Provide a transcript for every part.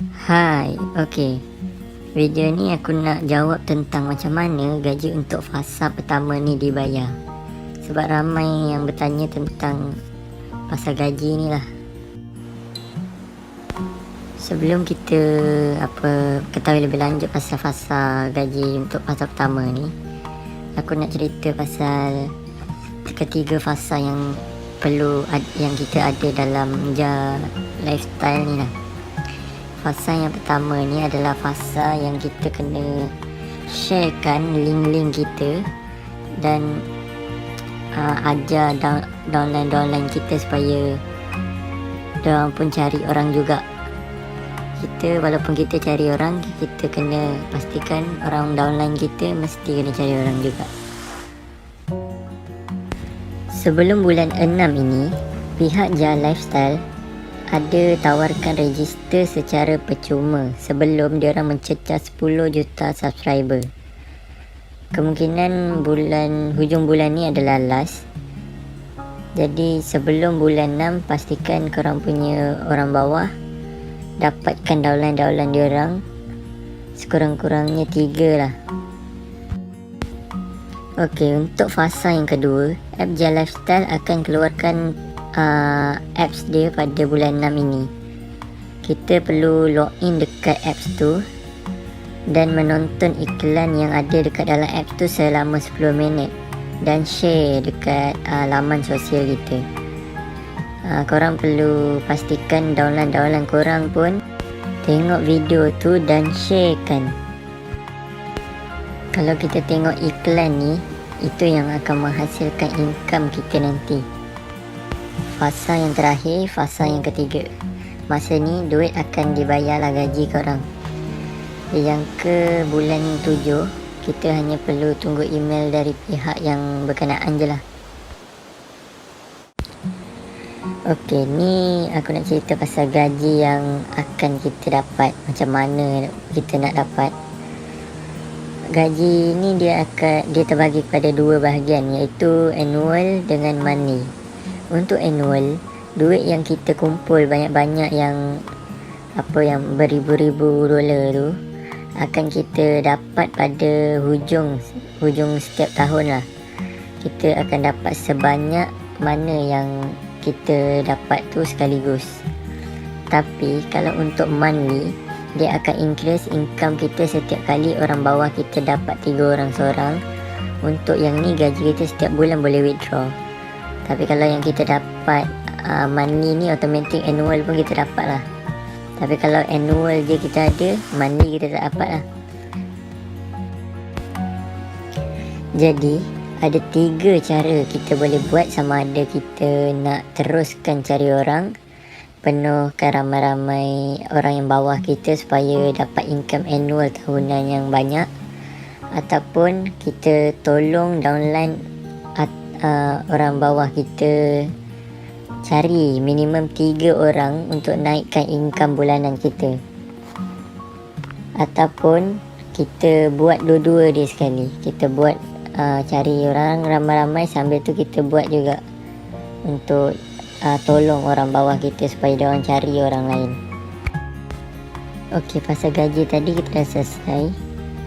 Hai, okey. Video ni aku nak jawab tentang macam mana gaji untuk fasa pertama ni dibayar. Sebab ramai yang bertanya tentang pasal gaji ni lah. Sebelum kita ketahui lebih lanjut pasal fasa gaji untuk fasa pertama ni, aku nak cerita pasal ketiga fasa yang yang kita ada dalam lifestyle ni lah. Fasa yang pertama ni adalah fasa yang kita kena sharekan link-link kita dan ajar downline kita supaya diorang pun cari orang juga. Walaupun kita cari orang, kita kena pastikan orang downline kita mesti kena cari orang juga. Sebelum bulan 6 ini, pihak Jah Lifestyle ada tawarkan register secara percuma sebelum diorang mencecah 10 juta subscriber. Kemungkinan hujung bulan ni adalah last. Jadi sebelum bulan 6, pastikan korang punya orang bawah dapatkan downline diorang, sekurang-kurangnya 3 lah. Okey, untuk fasa yang kedua, app Jah Lifestyle akan keluarkan apps dia pada bulan 6 ini. Kita perlu login dekat apps tu dan menonton iklan yang ada dekat dalam apps tu selama 10 minit dan share dekat laman sosial kita. Korang perlu pastikan downline korang pun tengok video tu dan sharekan. Kalau kita tengok iklan ni, itu yang akan menghasilkan income kita nanti. Fasa yang terakhir, fasa yang ketiga. Masa ni duit akan dibayarlah gaji korang. Yang ke bulan 7, kita hanya perlu tunggu email dari pihak yang berkenaan je lah. Okey, ni aku nak cerita pasal gaji yang akan kita dapat. Macam mana kita nak dapat. Gaji ni dia terbagi kepada 2 bahagian, iaitu annual dengan monthly. Untuk annual, duit yang kita kumpul banyak-banyak yang beribu-ribu dolar tu akan kita dapat pada hujung setiap tahun lah. Kita akan dapat sebanyak mana yang kita dapat tu sekaligus. Tapi kalau untuk monthly, dia akan increase income kita setiap kali orang bawah kita dapat 3 orang seorang. Untuk yang ni gaji kita setiap bulan boleh withdraw. Tapi kalau yang kita dapat monthly ni, automatic annual pun kita dapat lah. Tapi kalau annual je kita ada, monthly kita tak dapat lah. Jadi ada 3 cara kita boleh buat sama ada kita nak teruskan cari orang, penuhkan ramai-ramai orang yang bawah kita supaya dapat income annual tahunan yang banyak, ataupun kita tolong downline orang bawah kita cari minimum 3 orang untuk naikkan income bulanan kita, ataupun kita buat dua-dua dia sekali. Kita buat cari orang ramai-ramai, sambil tu kita buat juga untuk tolong orang bawah kita supaya dia orang cari orang lain. Okey, pasal gaji tadi kita dah selesai.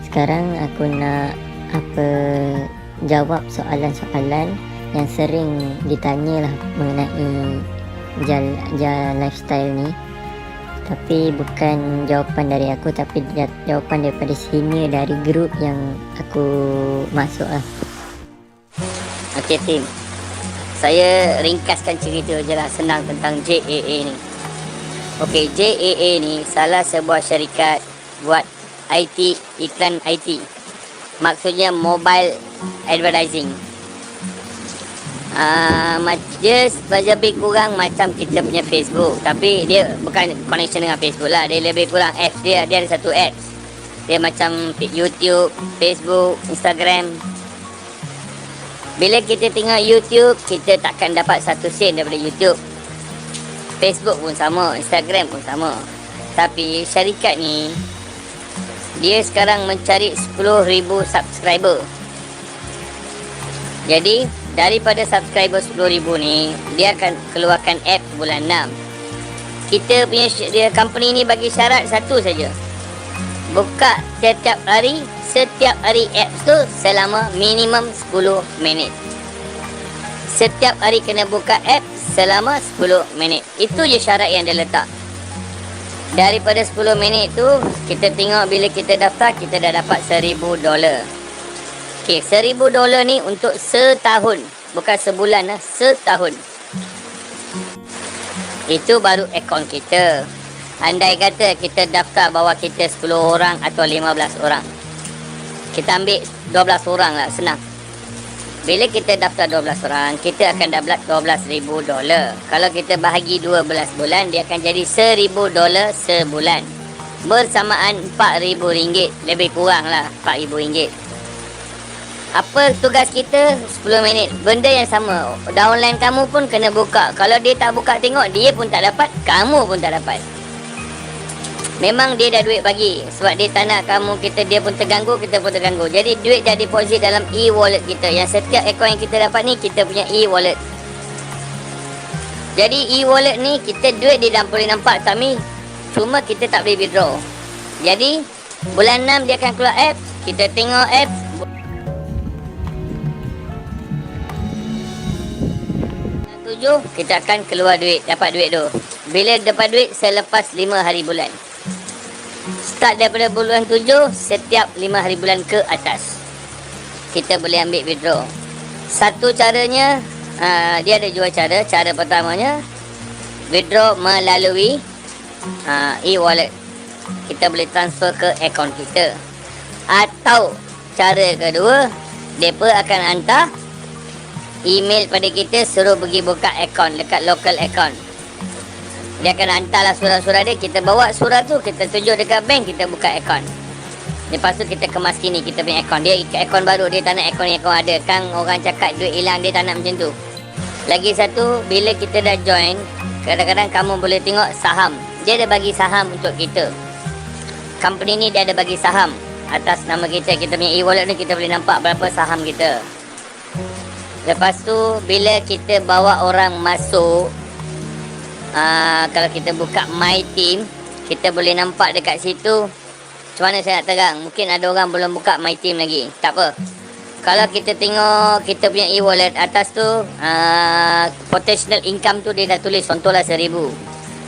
Sekarang aku nak jawab soalan-soalan yang sering ditanya lah mengenai Jah Lifestyle ni. Tapi bukan jawapan dari aku, tapi jawapan daripada senior dari grup yang aku masuk lah. Okey tim, saya ringkaskan cerita je lah, senang, tentang JAA ni. Okey, JAA ni salah sebuah syarikat buat IT, iklan IT. Maksudnya mobile advertising. Dia lebih kurang macam kita punya Facebook, tapi dia bukan connection dengan Facebook lah. Dia lebih kurang apps dia ada satu apps. Dia macam YouTube, Facebook, Instagram. Bila kita tengok YouTube, kita takkan dapat 1 sen daripada YouTube. Facebook pun sama, Instagram pun sama. Tapi syarikat ni, dia sekarang mencari 10,000 subscriber. Jadi daripada subscriber 10,000 ni, dia akan keluarkan app bulan 6. kita punya company ni bagi syarat satu saja. Buka setiap hari apps tu selama minimum 10 minit. Setiap hari kena buka app selama 10 minit. Itu je syarat yang dia letak. Daripada 10 minit tu, kita tengok bila kita daftar, kita dah dapat $1,000. Okey, $1,000 ni untuk setahun. Bukan sebulan lah, setahun. Itu baru akaun kita. Andai kata kita daftar bawa kita 10 orang atau 15 orang. Kita ambil 12 orang lah, senang. Bila kita daftar 12 orang, kita akan dapat $12,000. Kalau kita bahagi 12 bulan, dia akan jadi $1,000 sebulan. Bersamaan RM4,000. Lebih kurang lah RM4,000. Apa tugas kita? 10 minit. Benda yang sama. Downline kamu pun kena buka. Kalau dia tak buka tengok, dia pun tak dapat, kamu pun tak dapat. Memang dia dah duit bagi. Sebab dia tak nak kamu, dia pun terganggu, kita pun terganggu. Jadi duit dah deposit dalam e-wallet kita. Yang setiap akaun yang kita dapat ni, kita punya e-wallet. Jadi e-wallet ni, kita duit dia dah boleh nampak Tami. Cuma kita tak boleh withdraw. Jadi bulan 6 dia akan keluar apps. Kita tengok apps. Bulan 7 kita akan keluar duit. Dapat duit tu. Bila dapat duit, selepas 5 hari bulan. Start daripada bulan 7, setiap 5 hari bulan ke atas kita boleh ambil withdraw. Satu caranya, dia ada dua cara. Cara pertamanya, withdraw melalui e-wallet. Kita boleh transfer ke akaun kita. Atau cara kedua, mereka akan hantar email pada kita, suruh pergi buka akaun dekat local akaun. Dia akan hantarlah surat-surat dia. Kita bawa surat tu, kita tunjuk dekat bank, kita buka akaun. Lepas tu kita kemas sini kita punya akaun. Dia akaun baru, dia tak nak akaun yang kau ada. Kan orang cakap duit hilang, dia tak nak macam tu. Lagi satu, bila kita dah join, kadang-kadang kamu boleh tengok saham. Dia ada bagi saham untuk kita. Company ni dia ada bagi saham atas nama kita. Kita punya e-wallet ni kita boleh nampak berapa saham kita. Lepas tu, bila kita bawa orang masuk, kalau kita buka My Team, kita boleh nampak dekat situ. Macam mana saya nak terang? Mungkin ada orang belum buka My Team lagi. Tak apa. Kalau kita tengok kita punya e-wallet atas tu, potential income tu dia dah tulis contohlah RM1,000.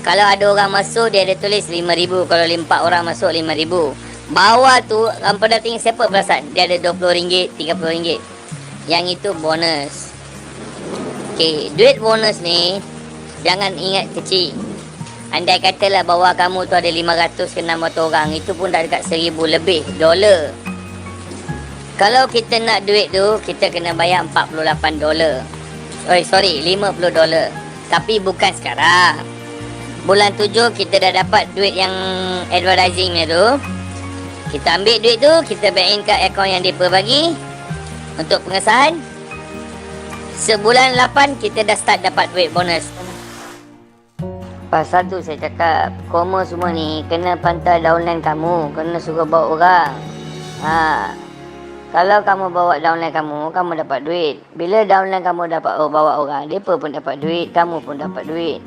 Kalau ada orang masuk, dia ada tulis RM5,000. Kalau 4 orang masuk, RM5,000. Bawah tu, hampa dah tengok siapa perasan? Dia ada RM20, RM30. Yang itu bonus. Okay, duit bonus ni jangan ingat kecil. Andai katalah bahawa kamu tu ada 500 ke 600 orang, itu pun dah dekat $1,000 lebih dolar. Kalau kita nak duit tu, kita kena bayar $48. $50. Tapi bukan sekarang. Bulan 7 kita dah dapat duit yang advertising ni tu. Kita ambil duit tu, kita back in kat akaun yang mereka bagi untuk pengesahan. Sebulan 8 kita dah start dapat duit bonus. Pasal tu saya cakap, koma semua ni kena pantau downline kamu, kena suruh bawa orang. Kalau kamu bawa downline kamu dapat duit. Bila downline kamu dapat bawa orang, mereka pun dapat duit, kamu pun dapat duit.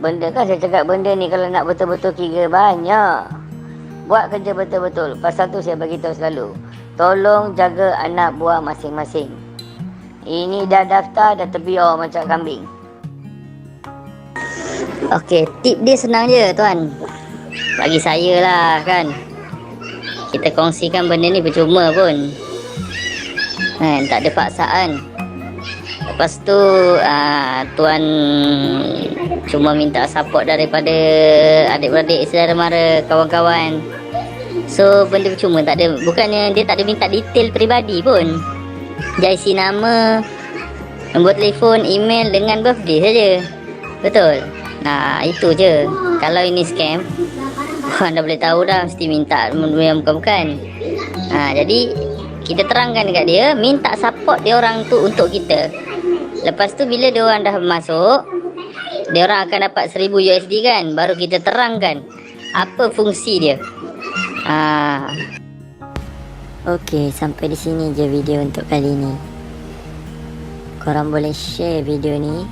Benda kan saya cakap, benda ni kalau nak betul-betul kira banyak. Buat kerja betul-betul. Pasal tu saya bagi tahu selalu, tolong jaga anak buah masing-masing. Ini dah daftar, dah terbiar macam kambing. Okey, tip dia senang je tuan. Bagi saya lah kan. Kita kongsikan benda ni percuma pun. Tak ada paksaan. Lepas tu tuan cuma minta support daripada adik-beradik, saudara mara, kawan-kawan. So benda percuma, tak ada. Bukannya dia tak ada minta detail peribadi pun. Dia isi nama, nombor telefon, email dengan birthday saja. Betul? Itu je. Kalau ini scam, korang dah boleh tahu dah, mesti minta yang bukan-bukan. Jadi kita terangkan dekat dia, minta support dia orang tu untuk kita. Lepas tu bila dia orang dah masuk, dia orang akan dapat $1,000 kan. Baru kita terangkan apa fungsi dia. Okey, sampai di sini je video untuk kali ni. Korang boleh share video ni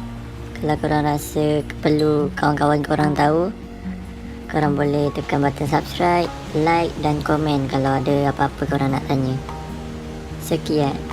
Kalau korang rasa perlu kawan-kawan korang tahu, korang boleh tekan button subscribe, like dan komen kalau ada apa-apa korang nak tanya. Sekian.